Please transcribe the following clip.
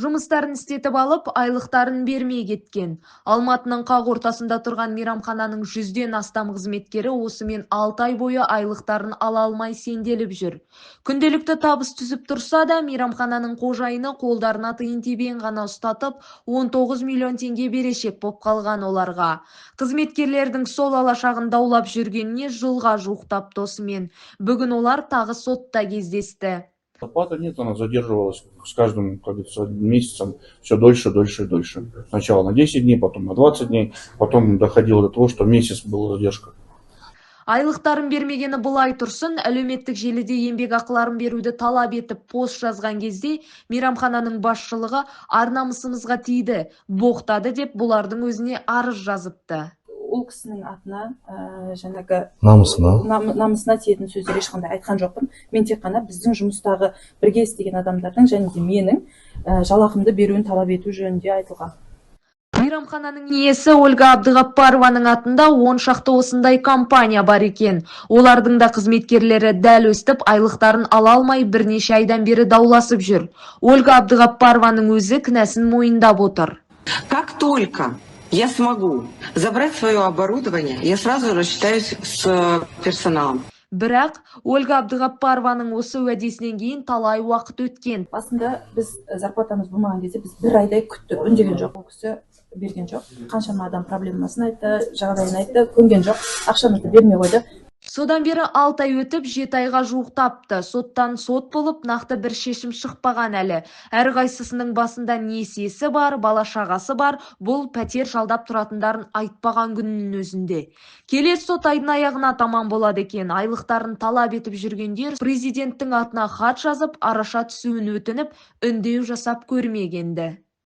Жұмыстарын істетіп алып, айлықтарын бермей кеткен. Алматының қақ ортасында тұрған мейрамхананың 100-ден астам қызметкері осымен 6 ай бойы айлықтарын ала алмай сенделіп жүр. Күнделікті табыс түсіп тұрса да, мейрамхананың қожайыны қолдарына тиын-тебен ғана ұстатып, 19 миллион теңге берешек боп қалған оларға. Қызметкерлердің сол алашағын даулап жүргеніне жылға жуықтапты осымен. Бүгін олар тағы сотта кездесті. Зарплата нет, она задерживалась с каждым, как говорится, месяцем все дольше, дольше и дольше. Сначала на 10 дней, потом на 20 дней, потом доходило до того, что месяц была задержка. Айлықтарын бермегені бұлай тұрсын, әлеуметтік желіде еңбекақыларын беруді талап етіп пост жазған кезде мейрамхананың басшылығы ар-намысымызға тиді, боқтады деп бұлардың өзіне арыз жазыпты. Ол кісінің атына жаңағы намысына тиетін сөздер ешқандай айтқан жоқпын. Мен тек қана біздің жұмыстағы бірге істеген адамдардың және де менің жалақымды беруін талап ету жөнінде айтылған. Мейрамхананың иесі Ольга Абдығаппарованың атында 10 шақты осындай компания бар екен. Олардың да қызметкерлері дәл өстіп, айлықтарын ала алмай бірнеше айдан бері дауласып жүр. Ольга Абдығаппарованың өзі кінәсін мойындап отыр. Как только я смогу забрать свое оборудование, я сразу рассчитаюсь с персоналом. Бірақ Ольга Абдығаппарованың осы уәдесінен кейін талай уақыт өткен. Басында біз зарплатамыз болмаған кезде біз бір айдай күттік, үндеген жоқ. Ол кісі берген жоқ. Қаншама адам проблемасын айтты, жағдайын айтты, көнген жоқ. Ақшамызды бермей қойды. Содан бері 6 ай өтіп, 7 айға жуықтапты. Соттан сот болып, нақты бір шешім шықпаған әлі. Әрқайсысының басында несиесі бар, бала-шағасы бар. Бұл пәтер жалдап тұратындарын айтпаған күннің өзінде. Келесі сот айдың аяғына таман болады екен. Айлықтарын талап етіп жүргендер президенттің атына хат жазып, араша түсуін өтініп, үндеу жасап көрмегенді.